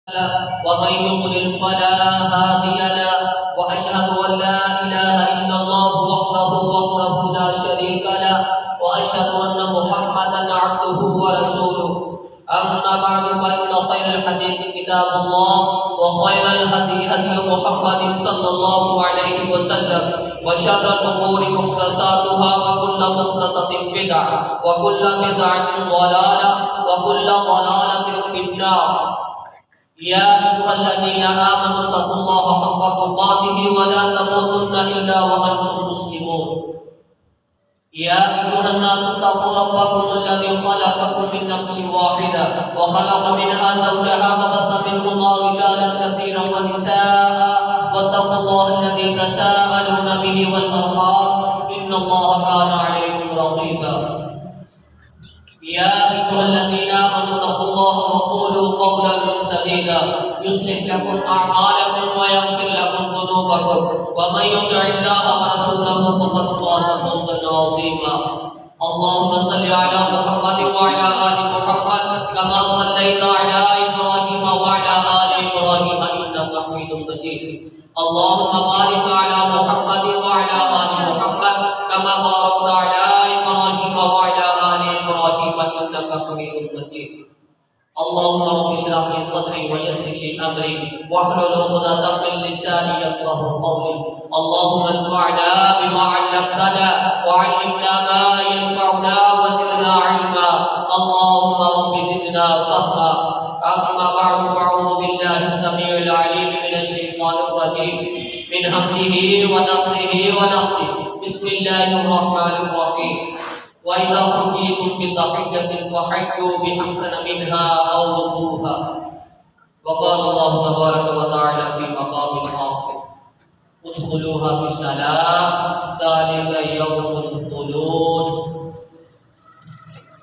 ومن يضلل فلا هادي له واشهد ان لا اله الا الله وحده لا شريك له واشهد ان محمدا عبده ورسوله اما بعد فان خير الحديث كتاب الله وخير الهدي هدي محمد صلى الله عليه وسلم وشر الامور محدثاتها وكل محدثه بدعه وكل بدعه ضلاله وكل ضلاله في النار. يا أيها الذين آمنوا اتقوا الله حق تقاته ولا تموتن إلا وأنتم مسلمون. يا أيها الناس اتقوا ربكم الذي خلقكم من نفس واحدة وخلق منها زوجها وبث منهما رجالا كثيرا ونساء واتقوا الله الذي تساءلون به والأرحام إن الله كان عليكم رقيبا. يا أيها الذين آمنوا اتقوا الله وقولوا قولا سديدا يصلح لكم أعمالكم ويغفر لكم ذنوبكم ومن يطع الله ورسوله فقد فاز فوزا عظيما. اللهم صل على محمد وعلى آل محمد كما صليت على إبراهيم وعلى آل إبراهيم إنك حميد مجيد. اللهم بارك على محمد وعلى آل محمد كما باركت على إبراهيم وعلى آل إبراهيم إنك حميد مجيد. اللهم رب اشرح لي صدري ويسر لي أمري واحلل عقدة من لساني يفقهوا قولي. اللهم انفعنا بما علمتنا وعلمنا ما ينفعنا وزدنا علما. اللهم رب زدنا فهما. أما بعد فأعوذ بالله السميع العليم من الشيطان الرجيم من همزه ونفخه ونفثه. بسم الله الرحمن الرحيم. وإذا حييتم بتحية فحيوا بأحسن منها أو ردوها. وقال الله تبارك وتعالى في مقام آخر ادخلوها بسلام ذلك يوم الخلود.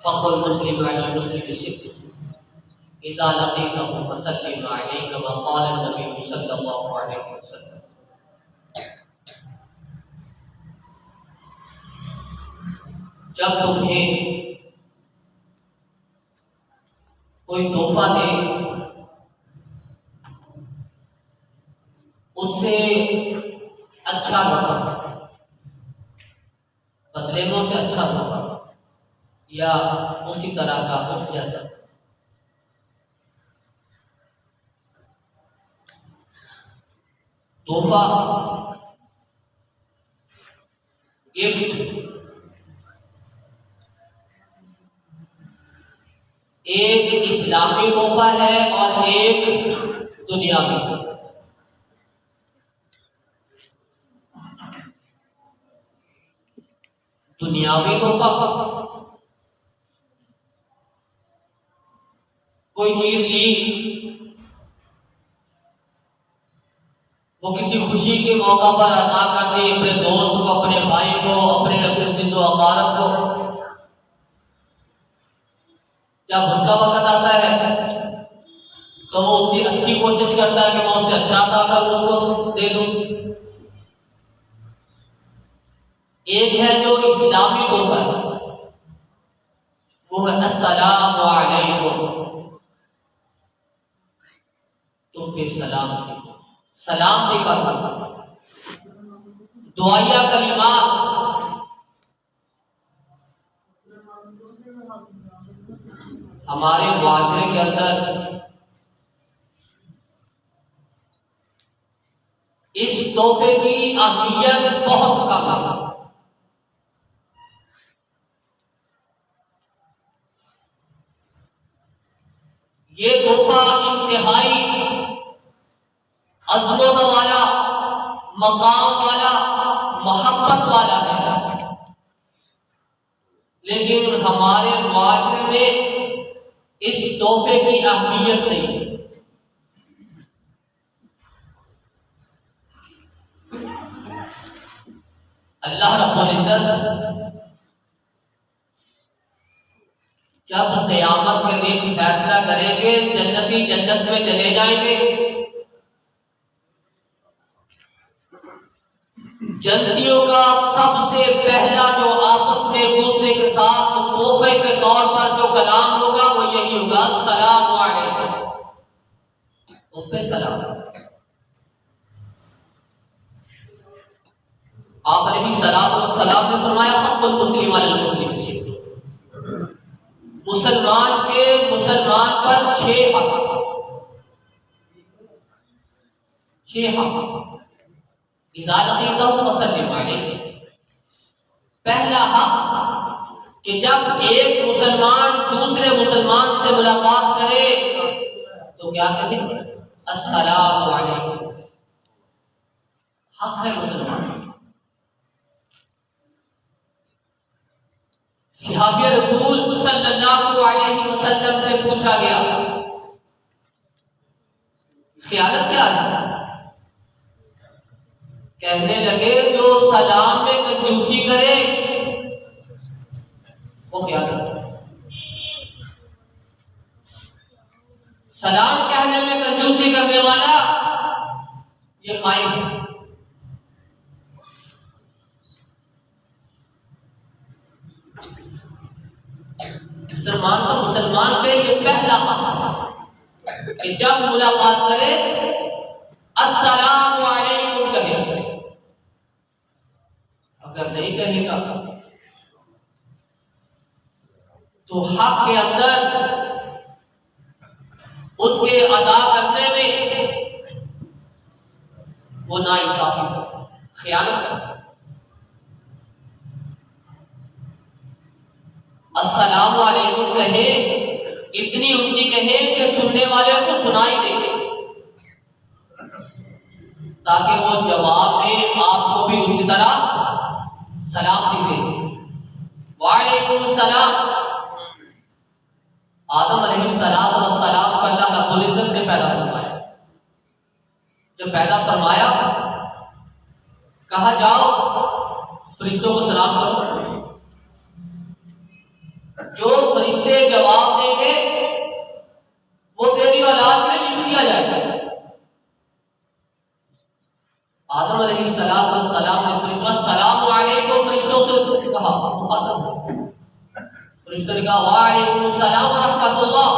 حق المسلم على المسلم ست إذا لقيته فسلم عليه كما قال النبي صلى الله عليه وسلم. جب تمہیں کوئی تحفہ دے اس سے اچھا تحفہ بدلے میں سے اچھا تحفہ یا اسی طرح کا اس جیسا تحفہ گفٹ ایک اسلامی تحفہ ہے اور ایک دنیاوی. دنیاوی تحفہ کوئی چیز لی وہ کسی خوشی کے موقع پر عطا کر دی اپنے دوست کو اپنے بھائی کو اپنے زند و اقارب کو. جب اس کا وقت آتا ہے تو وہ اس کی اچھی کوشش کرتا ہے کہ میں اسے اچھا عطا کروں اس کو دے دوں. ایک ہے جو اسلامی تحفہ ہے وہ ہے السلام علیکم. تم پہ سلامتی کا دعائیہ کلمات ہمارے معاشرے کے اندر اس تحفے کی اہمیت بہت کم ہے. یہ تحفہ انتہائی عظمت والا مقام والا محبت والا ہے لیکن ہمارے معاشرے میں اس تحفے کی اہمیت نہیں. اللہ رب العزت جب قیامت کے دن فیصلہ کریں گے جنتی جنت میں چلے جائیں گے. جنتیوں کا سب سے پہلا جو آپس میں ایک دوسرے کے ساتھ تحفے کے طور پر جو کلام ہوگا وہ یہی ہوگا السلام علیکم. ان پہ سلام۔ آپ علیہ الصلوۃ والسلام نے فرمایا حق المسلم علی المسلم ست، مسلمان کے مسلمان پر 6 حق، 6 حق۔ اذا لقیتہ فسلم علیہ، پہلا حق کہ جب ایک مسلمان دوسرے مسلمان سے ملاقات کرے تو کیا کہے؟ السلام علیکم۔ حق ہے مسلمان۔ صحابی رسول صلی اللہ علیہ وسلم سے پوچھا گیا خیانت کیا ہے؟ کہنے لگے جو سلام میں کنجوسی کرے وہ خیانت ہے۔ سلام کہنے میں کنجوسی کرنے والا یہ خائن ہے۔ مسلمان کا مسلمان پہ یہ پہلا حق کہ جب ملاقات کرے السلام علیکم کہے۔ اگر نہیں کہے گا تو حق کے اندر اس کے ادا کرنے میں وہ ناانصافی کرتا، خیانت کرتا۔ السلام علیکم کہے، اتنی اونچی کہے کہ سننے والے کو سنائی دے، تاکہ وہ جواب میں آپ کو بھی اسی طرح سلام دے۔ وعلیکم السلام۔ آدم علیہ السلام کو اللہ رب العزت نے پیدا فرمایا۔ جب پیدا فرمایا کہا جاؤ فرشتوں کو سلام کرو۔ جو فرشتے جواب دیں گے وہ تیری اولاد میں لکھ دیا جائے گا۔ آدم علیہ السلام نے فرشتوں السلام علیکم فرشتوں سے کہا، مخاطب فرشتوں نے کہا وعلیکم السلام ورحمۃ اللہ۔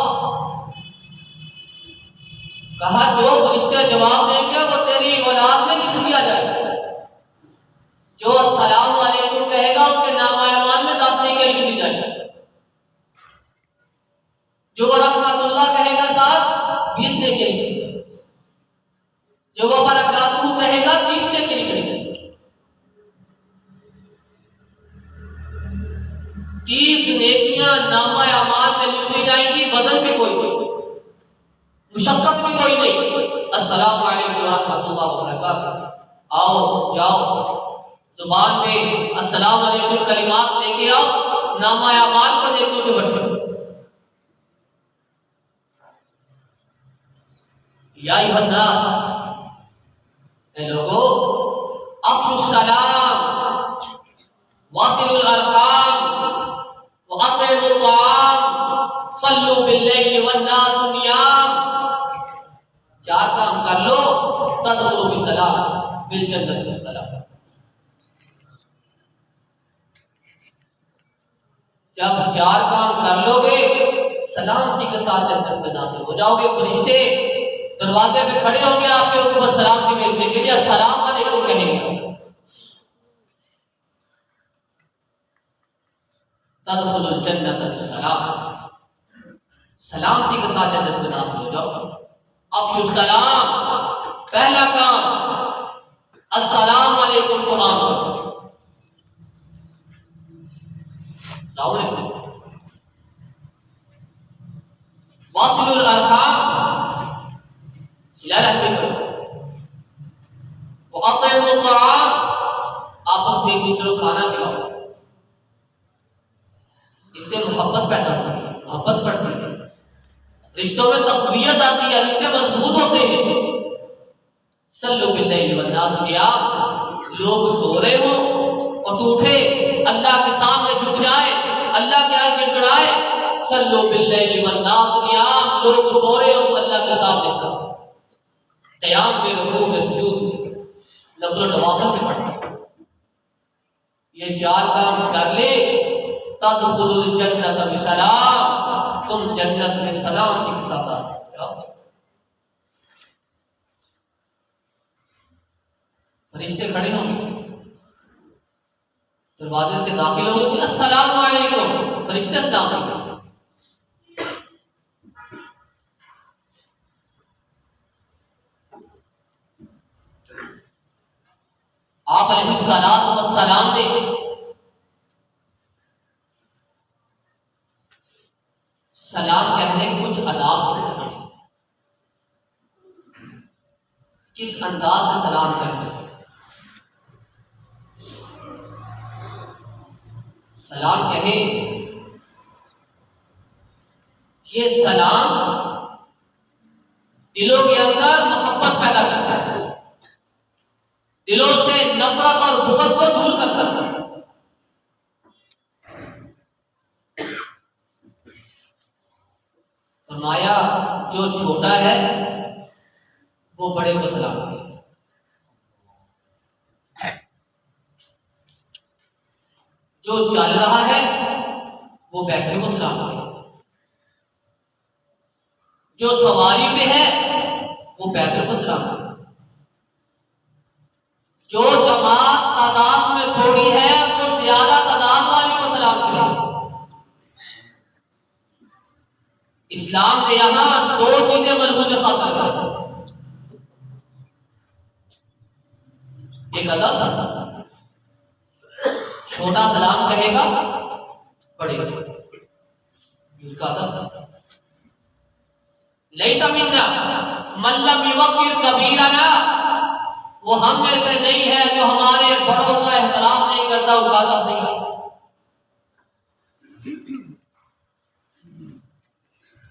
کہا جو فرشتے جواب دیں گے وہ تیری اولاد میں لکھ دیا جائے گا۔ جو السلام علیکم کہے گا اس کے نام اعمال میں 10 نیکی لکھ دی جائے گی۔ جو وہ رحمت اللہ کہے گا ساتھ 20 نیکی لکھ دی جائے گی۔ جو وہ برکاتہ کہے گا 30 نیکی لکھ دی جائے گی۔ 30 نیکیاں نامہ اعمال میں لکھ دی جائیں گی، وزن بھی کوئی نہیں، مشقت بھی کوئی نہیں۔ السلام علیکم ورحمۃ اللہ وبرکاتہ، آؤ جاؤ زبان میں السلام علیکم کلمات لے کے آؤ، نامہ اعمال کو نیکیوں سے بھر سکو۔ یا ایھا الناس، اے لوگو، افشوا السلام واصلوا الارحام واطعموا الطعام صلوا باللیل والناس نیام۔ 4 کام کر لو تدخلوا بسلام بالجنۃ والسلام۔ جب 4 کام کر لو گے سلامتی کے ساتھ جنت میں داخل ہو جاؤ گے۔ فرشتے دروازے پہ کھڑے ہوں گے آپ کے اوپر سلامتی بھیجنے کے لیے، السلام علیکم کہیں گے۔ تدخل الجنت بالسلام، سلامتی کے ساتھ جنت میں داخل ہو جاؤ۔ افشوا السلام، پہلا کام السلام علیکم کو عام کرو۔ السلام علیکم۔ واصلوا الارحام، صلہ رحمی کرو۔ واطعموا الطعام، آپس میں ایک دوسرے کو کھانا کھلاؤ۔ اس سے محبت پیدا ہوتی ہے، محبت بڑھتی ہے، رشتوں میں تقویت آتی ہے، رشتے مضبوط ہوتے ہیں۔ صلوا باللیل والناس نیام، لوگ سو رہے ہوں اور تو اٹھے اللہ کے سامنے جھک جائے، اللہ کے آگے گڑ گڑائے۔ صلوا باللیل والناس نیام، لوگ سو رہے ہوں اللہ کے سامنے کھڑے، قیام میں، رکوع میں، سجود میں، نفل و نوافل میں پڑھیں۔ یہ 4 کام کر لے تدخل الجنت بسلام، تم جنت میں سلامتی کے ساتھ آ جاؤ۔ فرشتے کھڑے ہوں گے، دروازے سے داخل ہوں گے، السلام علیکم، فرشتے سلام علیکم۔ آپ علیہ الصلوۃ والسلام نے سلام کہنے کے کچھ آداب سکھائے، کس انداز سے سلام کہتے ہیں۔ سلام کہیں یہ سلام دلوں کے اندر محبت پیدا کرتا ہے، دلوں سے نفرت اور بغض کو دور کرتا ہے۔ فرمایا جو چھوٹا ہے وہ بڑے کو سلام کرے، جو چل رہا ہے وہ بیٹھے کو سلام کرے، جو سواری پہ ہے وہ پیدل کو سلام کرے، جو جماعت تعداد میں تھوڑی ہے وہ زیادہ تعداد والی کو سلام کرے۔ اسلام نے یہاں دو چیزیں ملحوظ خاطر رکھا، ایک ادب، چھوٹا سلام کہے گا بڑے اس کا ادب، لیس منا من لم یوقر کبیرنا، وہ ہم میں سے نہیں ہے جو ہمارے بڑوں کا احترام نہیں کرتا، ان کا ادب نہیں کرتا۔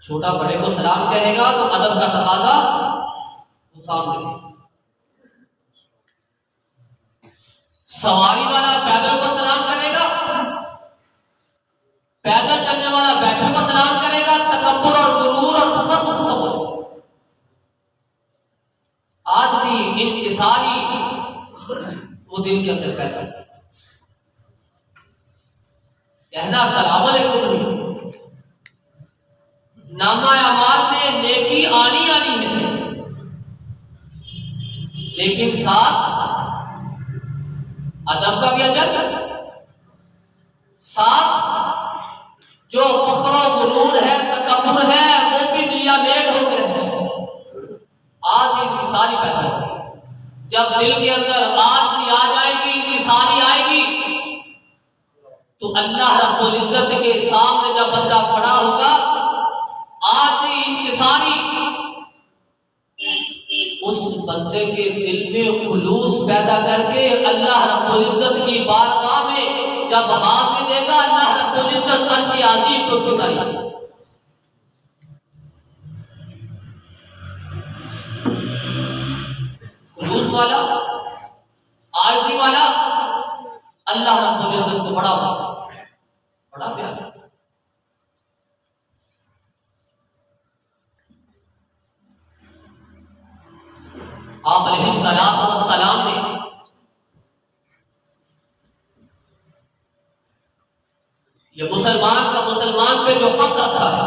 چھوٹا بڑے کو سلام کہے گا تو ادب کا تقاضا وہ سامنے دے، سواری والا پیدل کو سلام کرے گا، پیدل چلنے والا بیٹھے کو سلام کرے گا، تکبر اور غرور اور فخر کو ختم ہو جائے گا، عاجزی انکساری وہ دل کے اندر پیدا ہے۔ کہنا السلام علیکم نہیں، نامہ اعمال میں نیکی آنی ہے، لیکن ساتھ ادب کا بھی اجر، ساتھ جو فخر و غرور ہے، تکبر ہے، وہ بھی دنیا میٹ ہو کے رہے ہیں۔ آج انکساری پیدا ہوگی، جب دل کے اندر آج بھی آ جائے گی، انکساری آئے گی، تو اللہ رب العزت کے سامنے جب بندہ کھڑا ہوگا، آج بھی انکساری اس بندے کے دل میں خلوص پیدا کر کے اللہ رب العزت کی بارگاہ میں جب حاضری دے گا، اللہ رب العزت عرش عظیم کو اتارے گا۔ خلوص والا، عاجزی والا اللہ رب العزت کو بڑا پیار ہے۔ آپ علیہ الصلوۃ والسلام نے یہ مسلمان کا مسلمان پہ جو حق رکھا ہے،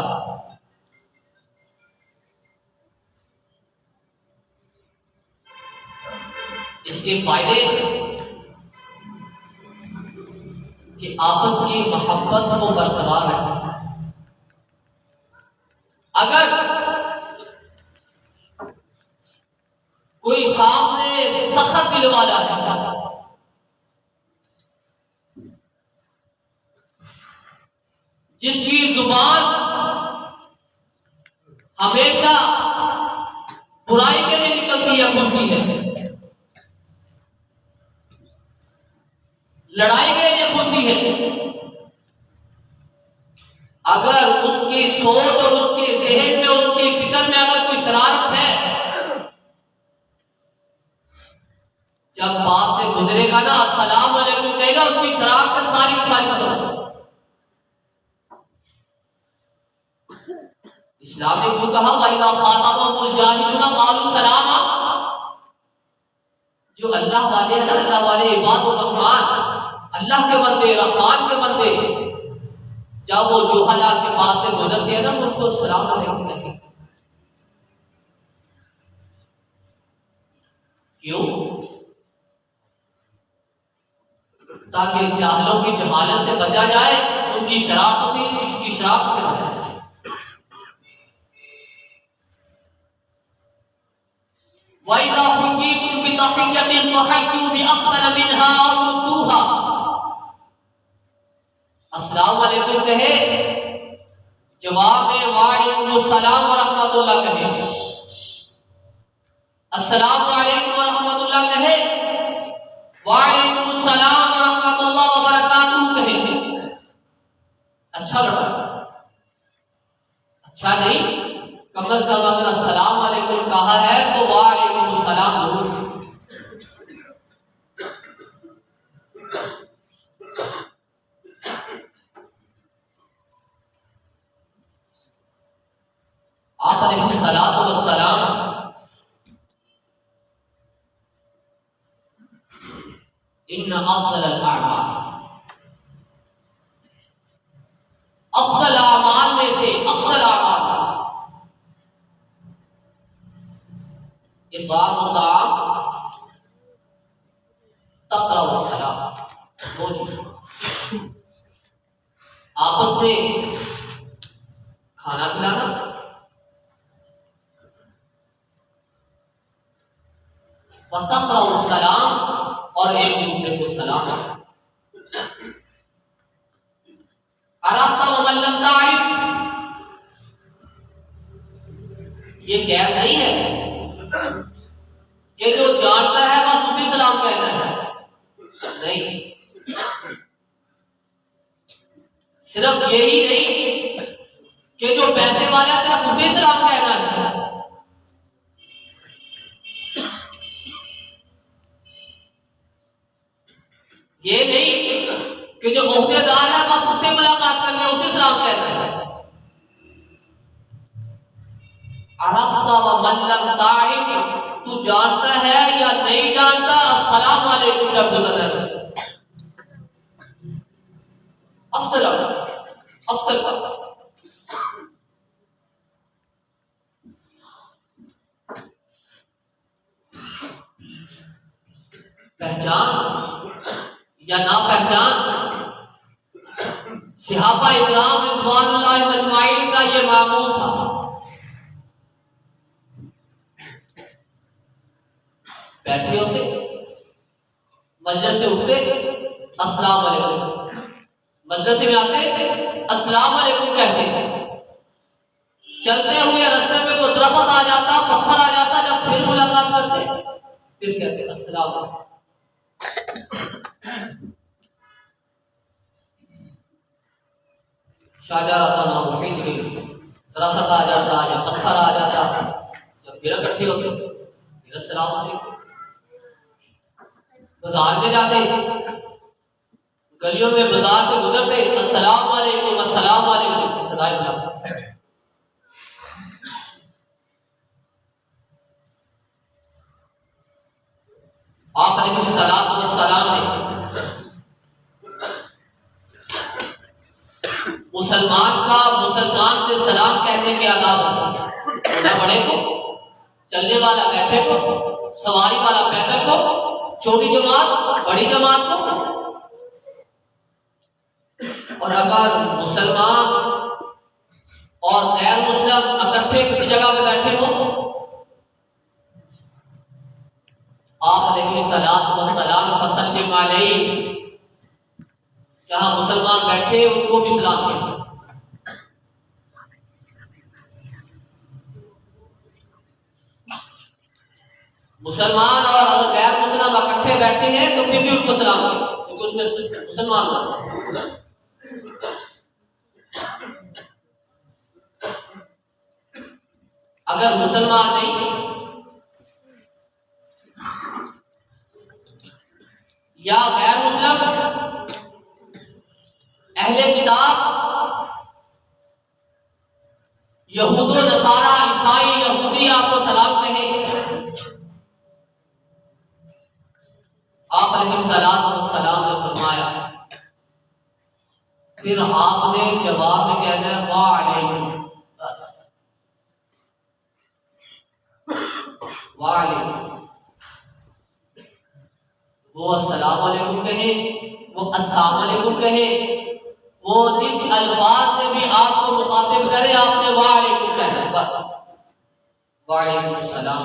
اس کے فائدے کہ آپس کی محبت کو برقرار رکھنا۔ اگر کوئی سامنے سخت دل والا ہے، جس کی زبان ہمیشہ برائی کے لیے نکلتی ہے، کھلتی ہے، لڑائی کے لیے کھلتی ہے، اگر اس کی سوچ اور اس کے ذہن میں، اس کی فکر میں اگر کوئی شرارت ہے، جب پاس سے گزرے گا نا السلام علیکم کہے گا، اس کی شرارت ساری ختم ہو۔ اسلام نے کیوں کہا وَإِذَا خَاطَبَهُمُ الْجَاهِلُونَ قَالُوا سَلَامًا، جو اللہ والے ہیں نا، اللہ والے عباد الرحمان، اللہ کے بندے، رحمان کے بندے، جب وہ جوہلا کے پاس سے گزرتے ہیں نا تو ان کو السلام علیکم کہتے ہیں۔ کیوں؟ تاکہ جاہلوں کی جہالت سے بچا جائے، ان کی شرافت سے، عشق کی شرافت سے بچا جائے۔ وَإِذَا حُيِّيتُم بِتَحِيَّةٍ فَحَيُّوا بِأَحْسَنَ مِنْهَا أَوْ رُدُّوهَا۔ السلام علیکم کہے، جواب میں وعلیکم السلام ورحمۃ اللہ کہے۔ السلام علیکم ورحمۃ اللہ کہے، وعلیکم السلام ورحمۃ اللہ وبرکاتہ کہے۔ اچھا لگا؟ اچھا نہیں؟ کم از کم اگر السلام علیکم کہا ہے تو وعلیکم السلام ضرور کہے۔ آپ علیہ الصلوۃ والسلام ان افضل الاعمال، افضل اعمال میں سے، افضل اعمال میں سے اطعام الطعام، تقرأ السلام، دو چیز، آپس میں کھانا کھلانا وتقرأ السلام، اور ایک دوسرے کو سلام۔ عرفت ومن لم تعرف، یہ قید نہیں ہے کہ جو جانتا ہے بس اسی سلام کہنا ہے، نہیں، صرف یہی نہیں کہ جو پیسے والا ہے صرف اسی سلام کہنا ہے، یہ نہیں کہ جو عہدے دار ہے بس اس سے ملاقات کرنا ہے، اسے سلام کہنا ہے۔ عرفت ومن لم تعرف، تو جانتا ہے یا نہیں جانتا، السلام علیکم جب گزرنا ہے، افضل افضل کا پہچان یا نا پہچان، صحابہ اکرام رضوان اللہ مجمعین کا یہ معمول تھا۔ بیٹھے ہوتے، مجلس سے اٹھتے، السلام علیکم، مجلس میں آتے، السلام علیکم کہتے، چلتے ہوئے رستے میں کوئی درخت آ جاتا، پتھر آ جاتا، جب پھر ملاقات کرتے پھر کہتے السلام علیکم۔ شاجرۃ او حجر، درخت آ جاتا یا پتھر آ جاتا، جب پھر اکٹھے ہوتے پھر السلام علیکم۔ بازار میں جاتے، گلیوں میں بازار سے گزرتے، السلام علیکم السلام علیکم کی صدائیں لگاتے۔ آپ علیہ الصلوۃ والسلام نے مسلمان سے سلام کہنے کے آداب ہوتے ہیں، بڑے کو، چلنے والا بیٹھے کو، سواری والا پیدل کو، چھوٹی جماعت بڑی جماعت کو، اور اگر مسلمان اور غیر مسلم اکٹھے کسی جگہ پہ بیٹھے ہوں، آپ علیہ الصلوۃ والسلام فسلم علیہ، جہاں مسلمان بیٹھے ان کو بھی سلام کہتے ہیں۔ مسلمان اور غیر مسلم اکٹھے بیٹھے ہیں تو پھر بھی ان کو سلام کہتے ہیں، کیونکہ اس میں مسلمان ہوتا ہے۔ اگر مسلمان نہیں یا غیر مسلم، اہل کتاب، یہود و نصارہ، عیسائی، یہودی آپ کو سلام کہیں، آپ علیہ الصلوۃ والسلام نے فرمایا، پھر آپ نے جواب میں کہنا ہے وعلیکم، بس وعلیکم، وہ السلام علیکم کہے، وہ السلام علیکم کہے، وہ جس الفاظ سے بھی آپ کو مخاطب کرے آپ نے وعلیکم کہنا ہے بس. وعلیکم السلام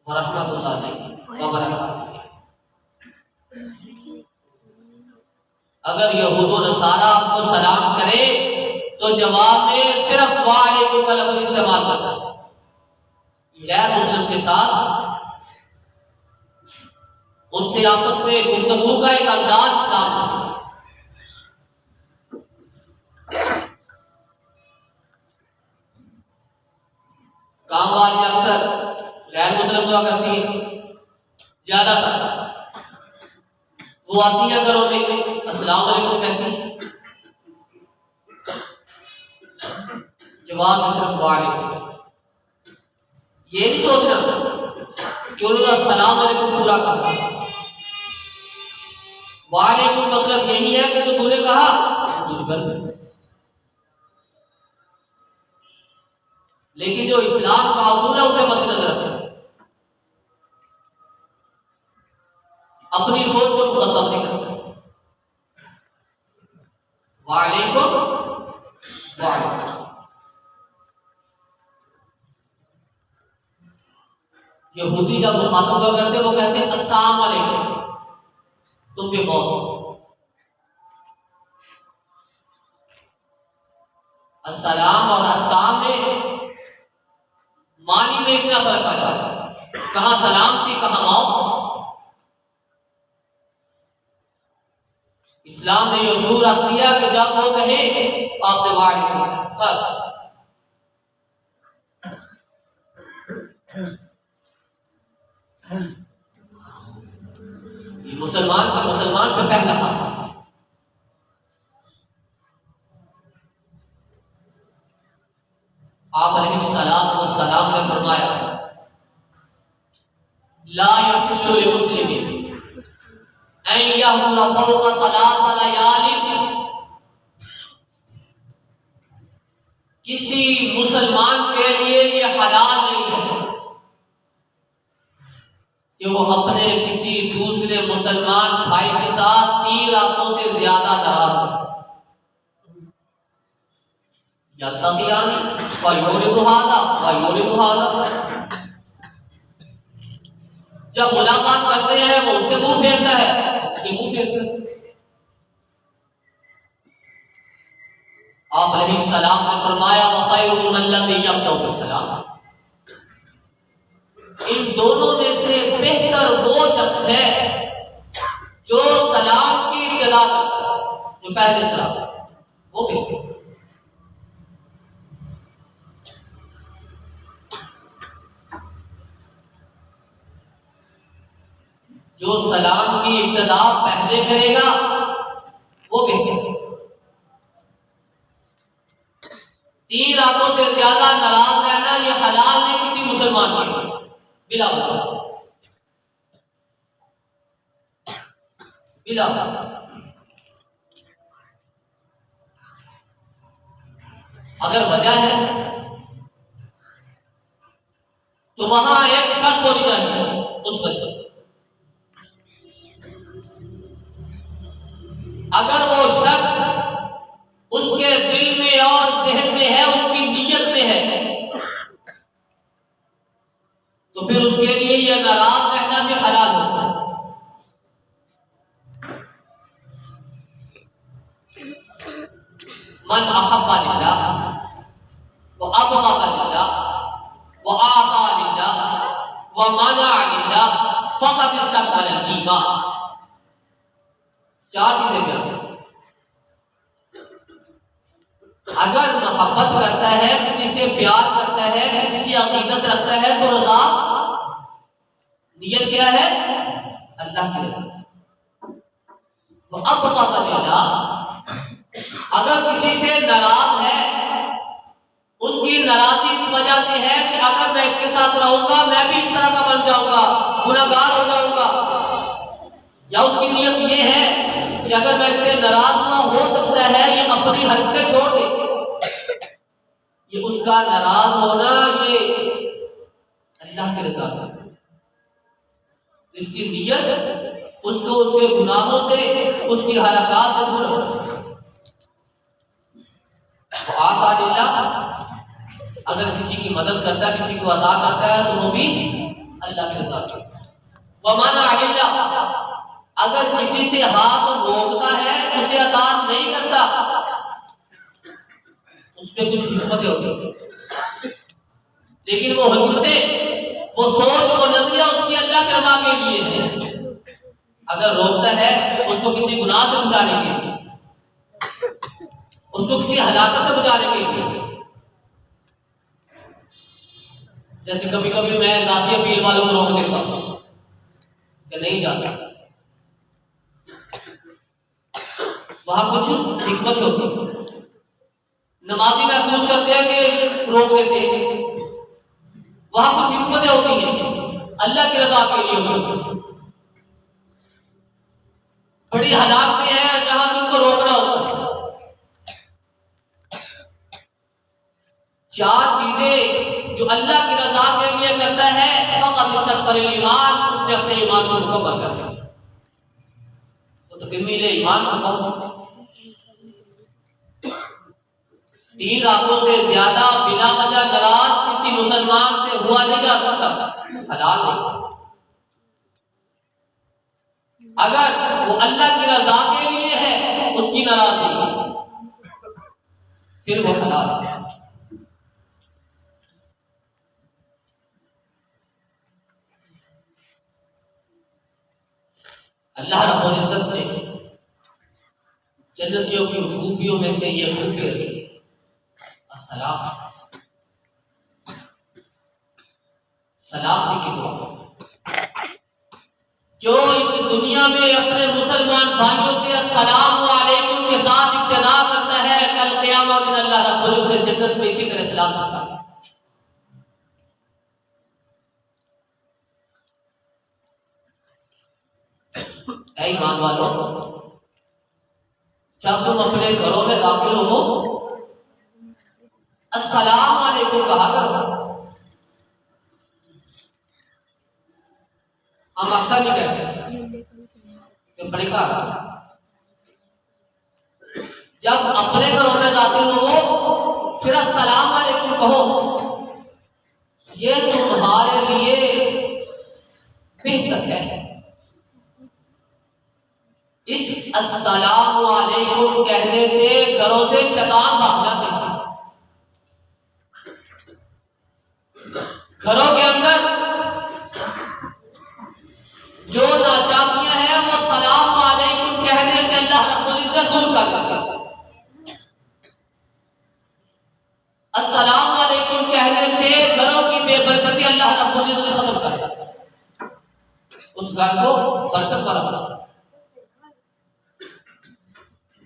ورحمۃ اللہ وبرکاتہ. اگر یہود و نصارہ آپ کو سلام کرے تو جواب میں صرف وعلیکم کا لفظ استعمال کرتا ہے. غیر مسلم کے ساتھ ان سے آپس میں گفتگو کا ایک انداز اسلام ہے. کام والی اکثر غیر مسلم ہوا کرتی ہے، زیادہ تر وہ آتی ہے گھروں میں السلام علیکم کہتی ہے، جواب میں صرف وعلیکم. یہ نہیں سوچنا کہ انہوں نے السلام علیکم پورا کہا. وعلیکم مطلب یہی ہے کہ جو تم نے کہا مجھ پر، لیکن جو اسلام کا اصول ہے اسے مد نظر رکھیں، اپنی سوچ کو مقدم نہیں کرتے. وعلیکم وعلیکم. یہودی جب مخاطب ہوا کرتے وہ کہتے ہیں السلام علیکم تم پہ موت. السلام اور السلام میں معنی میں اتنا فرق آ جاتا ہے، کہاں سلام تھی کہاں موت. اسلام نے یہ اصول رکھ دیا کہ جب وہ کہے آپ نے وعلیکم بس. یہ مسلمان پہ پہلا حق ہے. آپ علیہ الصلوۃ والسلام نے فرمایا لا يحل لمسلم ان يهجر فوق 3 ليال. کسی مسلمان کے لیے یہ حلال نہیں ہے کہ وہ اپنے کسی دوسرے مسلمان بھائی کے ساتھ 3 راتوں سے زیادہ ناراض ہو. یلتقیان فیورث هذا فیورث هذا. جب ملاقات کرتے ہیں وہ اس سے منہ پھیرتا ہے، اس سے منہ پھیرتا ہے. آپ علیہ السلام نے فرمایا وَخَيْرُ مَن الَّذِي يَبْدَأُ بِالسَّلَامِ. ان دونوں میں سے بہتر وہ شخص ہے جو سلام کی ابتدا کرتا ہے، جو پہلے سلام وہ بہتر. جو سلام کی ابتدا پہلے کرے گا وہ بہتر ہے. 3 راتوں سے زیادہ ناراض رہنا یہ حلال ہے کسی مسلمان کے لیے بلا وجہ. بلا وجہ اگر وجہ ہے تو وہاں ایک شرط ہونی چاہیے. اس وجہ اگر وہ شرط اس کے دل میں اور ذہن میں ہے، اس کی نیت میں ہے، تو پھر اس کے لیے یہ ناراض رہنا بھی حلال ہوتا ہے. من احب للہ وابغض للہ واعطى للہ ومنع للہ فقد استكمل الایمان. 4 چیزیں بیان. اگر محبت کرتا ہے، کسی سے پیار کرتا ہے، کسی سے عقیدت رکھتا ہے تو رضا نیت کیا ہے؟ اللہ کی رضا. وابغض للہ اگر کسی سے ناراض ہے، اس کی ناراضی اس وجہ سے ہے کہ اگر میں اس کے ساتھ رہوں گا میں بھی اس طرح کا بن جاؤں گا، گنہگار ہو جاؤں گا. یا اس کی نیت یہ ہے کہ اگر میں اس سے ناراض نہ ہو سکتا ہے یہ اپنی حرکتیں چھوڑ دے. یہ اس کا ناراض ہونا یہ اللہ کی رضا ہے. اس کی نیت اس کو اس کے گناہوں سے، اس کی حرکات سے دور رکھنا۔ آتا للہ، اگر کسی کی مدد کرتا ہے، کسی کو عطا کرتا ہے تو وہ بھی اللہ کے عطا کرتا ہے۔ ومنع للہ، اگر کسی سے ہاتھ روکتا ہے، اسے عطا نہیں کرتا، اس پہ کچھ حکمتیں ہوتی ہیں، لیکن وہ حکمتیں، وہ سوچ، وہ نظریہ اس کی اللہ کے رضا کے لیے ہے۔ اگر روکتا ہے اس کو کسی گناہ سے بچانے کے لیے، اس کو کسی ہلاکت سے بچانے کے لیے، جیسے کبھی کبھی میں ذاتی اپیل والوں کو روک دیتا ہوں کہ نہیں جاتا، وہاں کچھ حکمت ہوتی ہے۔ نمازی محسوس کرتے ہیں کہ روک دیتے ہیں، وہاں کچھ حکمتیں ہوتی ہیں، اللہ کی رضا کے لیے ہوتی ہیں۔ بڑی ہلاکتیں ہیں جہاں تم کو روکنا ہوتا ہے۔ چار چیزیں جو اللہ کی رضا کے لیے کرتا ہے، فقط استکبر الایمان، اس نے اپنے ایمان کو مکمل کر دیا، تو تکمیل ایمان کو پہنچا۔ 3 راتوں سے زیادہ بلا وجہ ناراض کسی مسلمان سے ہوا نہیں جا سکتا، حلال نہیں۔ اگر وہ اللہ کی رضا کے لیے ہے، اس کی ناراضی، پھر وہ حلال ہے۔ اللہ رب العزت نے جنتیوں کی خوبیوں میں سے یہ خوبی رکھی، السلام، سلامتی کی دعا۔ جو اس دنیا میں اپنے مسلمان بھائیوں سے السلام علیکم کے ساتھ ابتدا کرتا ہے، کل قیامت دن اللہ رب العزت جنت میں اسی طرح سلام کرتا ہے۔ اے ایمان والو، جب تم اپنے گھروں میں داخل ہو، السلام علیکم کہا کرو۔ ہم اکثر نہیں کہتے کہ بڑے کہا، جب اپنے گھروں میں داخل ہو پھر السلام علیکم کہو، یہ تمہارے لیے بہتر ہے۔ اس السلام علیکم کہنے سے گھروں سے شیطان بھاگ جاتے ہیں۔ گھروں کے اندر جو ناچاکیاں ہیں وہ سلام علیکم کہنے سے اللہ رب العزت دور کر دیتا ہے۔ السلام علیکم کہنے سے گھروں کی بے برکتی اللہ رب العزت ختم کر دیتا ہے، اس گھر کو برکت والا بنا۔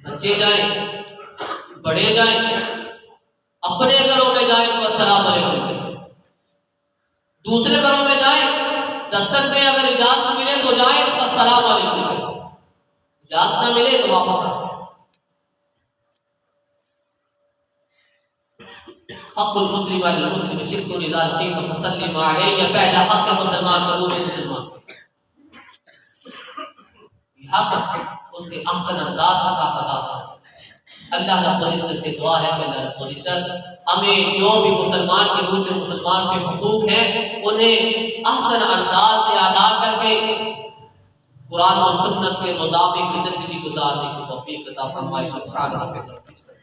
بچے جائیں، بڑے جائیں، اپنے گھروں میں جائیں تو السلام علیکم کہتے، دوسرے گھروں میں جائیں، دستک میں اگر اجازت ملے تو جائیں تو السلام علیکم کہتے، اجازت نہ ملے تو واپس آتے۔ حق المسلم علی المسلم شق اذا لقیت فسلم علیہ، یہ پہلا حق ہے مسلمان کا، دوسرے مسلمان یہ حق اس کے احسن انداز کے ساتھ ادا کرنا۔ اللہ رب العزت سے دعا ہے کہ اللہ رب العزت ہمیں جو بھی مسلمان کے دوسرے مسلمان کے حقوق ہیں انہیں احسن انداز سے ادا کر کے قرآن و سنت کے مطابق زندگی گزارنے کی توفیق عطا فرمائے۔ سبحان ربک رب العزت